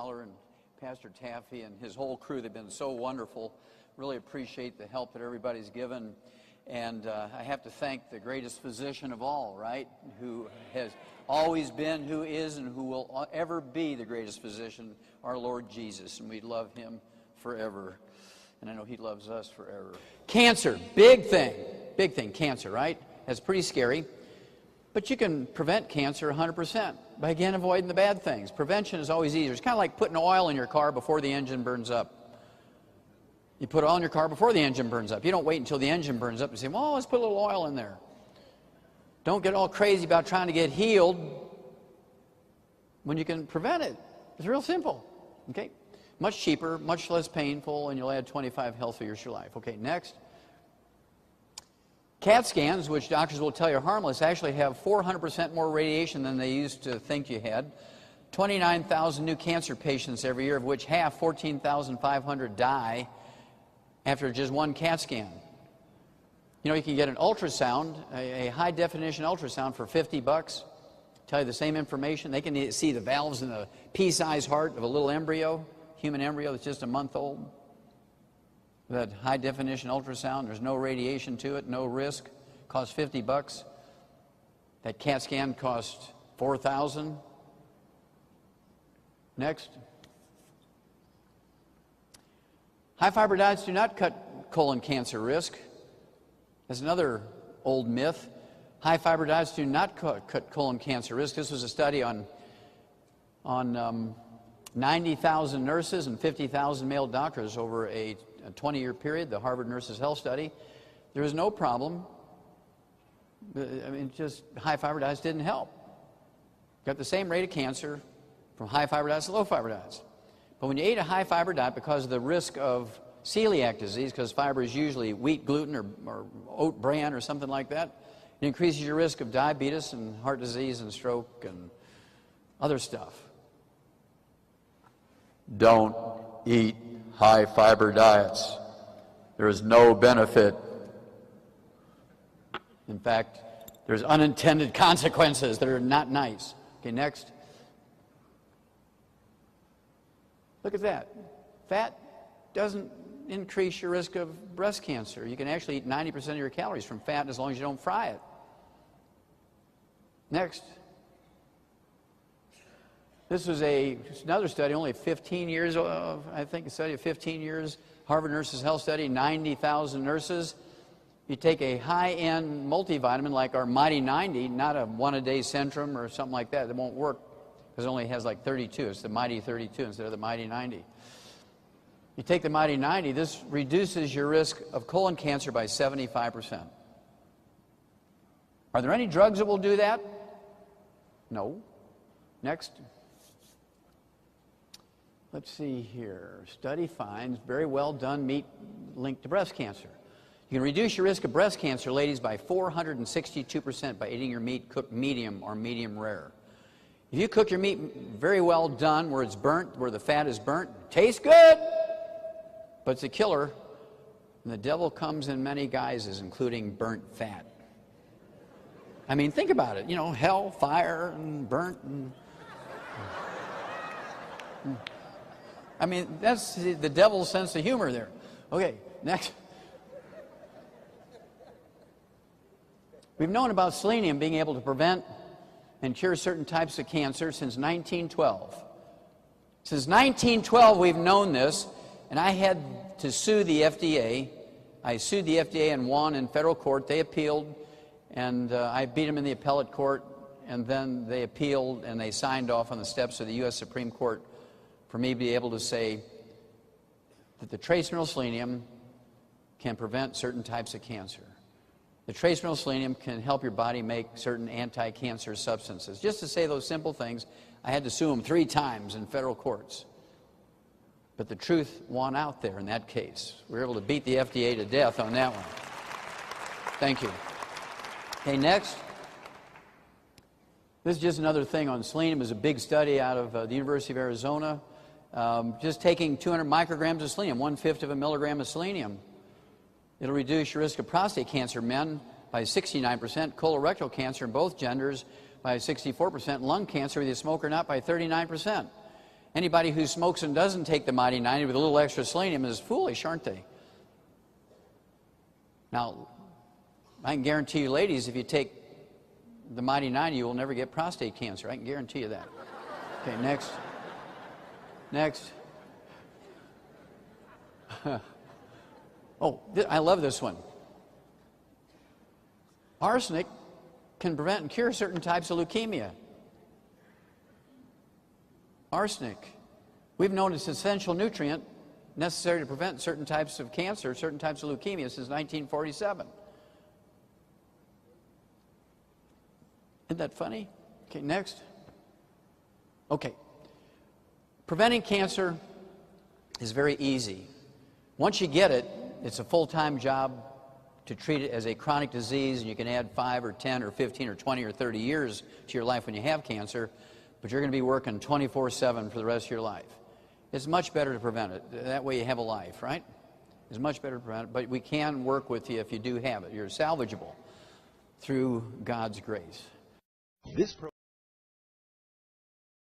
Fowler and Pastor Taffy and his whole crew. They've been so wonderful. Really appreciate the help that everybody's given. And I have to thank the greatest physician of all, right? Who has always been, who is, and who will ever be the greatest physician, our Lord Jesus. And we love him forever. And I know he loves us forever. Cancer, big thing, cancer, right? That's pretty scary. But you can prevent cancer 100% by, again, avoiding the bad things. Prevention is always easier. It's kind of like putting oil in your car before the engine burns up. You put oil in your car before the engine burns up. You don't wait until the engine burns up and say, well, let's put a little oil in there. Don't get all crazy about trying to get healed when you can prevent it. It's real simple, okay? Much cheaper, much less painful, and you'll add 25 healthy years to your life. Okay, next. CAT scans, which doctors will tell you are harmless, actually have 400% more radiation than they used to think you had. 29,000 new cancer patients every year, of which half, 14,500, die after just one CAT scan. You know, you can get an ultrasound, a high-definition ultrasound for $50. Tell you the same information. They can see the valves in the pea-sized heart of a little embryo, human embryo that's just a month old. That high-definition ultrasound, there's no radiation to it, no risk, costs $50. That CAT scan costs $4,000. Next. High-fiber diets do not cut colon cancer risk. That's another old myth. High-fiber diets do not cut colon cancer risk. This was a study on 90,000 nurses and 50,000 male doctors over a 20-year period, the Harvard Nurses Health Study. There was no problem. I mean, just high-fiber diets didn't help. Got the same rate of cancer from high-fiber diets to low-fiber diets. But when you ate a high-fiber diet, because of the risk of celiac disease, because fiber is usually wheat gluten or oat bran or something like that, it increases your risk of diabetes and heart disease and stroke and other stuff. Don't eat high-fiber diets. There is no benefit. In fact, there's unintended consequences that are not nice. Okay, next. Look at that. Fat doesn't increase your risk of breast cancer. You can actually eat 90% of your calories from fat as long as you don't fry it. Next. This was another study, only 15 years, I think a study of 15 years, Harvard Nurses Health Study, 90,000 nurses. You take a high-end multivitamin like our Mighty 90, not a one-a-day Centrum or something like that. It won't work because it only has like 32. It's the Mighty 32 instead of the Mighty 90. You take the Mighty 90, this reduces your risk of colon cancer by 75%. Are there any drugs that will do that? No. Next. Let's see here. Study finds very well done meat linked to breast cancer. You can reduce your risk of breast cancer, ladies, by 462% by eating your meat cooked medium or medium rare. If you cook your meat very well done, where it's burnt, where the fat is burnt, tastes good, but it's a killer. And the devil comes in many guises, including burnt fat. I mean, think about it. You know, hell, fire, and burnt. I mean, that's the devil's sense of humor there. Okay, next. We've known about selenium being able to prevent and cure certain types of cancer since 1912. Since 1912, we've known this, and I had to sue the FDA. I sued the FDA and won in federal court. They appealed, and I beat them in the appellate court, and then they appealed, and they signed off on the steps of the U.S. Supreme Court for me to be able to say that the trace mineral selenium can prevent certain types of cancer. The trace mineral selenium can help your body make certain anti-cancer substances. Just to say those simple things, I had to sue them 3 times in federal courts. But the truth won out there in that case. We were able to beat the FDA to death on that one. Thank you. Okay, next. This is just another thing on selenium. It was a big study out of the University of Arizona. Just taking 200 micrograms of selenium, 1/5 of a milligram of selenium. It'll reduce your risk of prostate cancer, men, by 69%, colorectal cancer in both genders by 64%, lung cancer, whether you smoke or not, by 39%. Anybody who smokes and doesn't take the Mighty 90 with a little extra selenium is foolish, aren't they? Now, I can guarantee you, ladies, if you take the Mighty 90, you will never get prostate cancer. I can guarantee you that. Okay, next. Next. Oh, I love this one. Arsenic can prevent and cure certain types of leukemia. Arsenic. We've known it's an essential nutrient necessary to prevent certain types of cancer, certain types of leukemia since 1947. Isn't that funny? Okay, next. Okay. Preventing cancer is very easy. Once you get it, it's a full-time job to treat it as a chronic disease, and you can add 5 or 10 or 15 or 20 or 30 years to your life when you have cancer, but you're going to be working 24/7 for the rest of your life. It's much better to prevent it. That way you have a life, right? It's much better to prevent it, but we can work with you if you do have it. You're salvageable through God's grace. This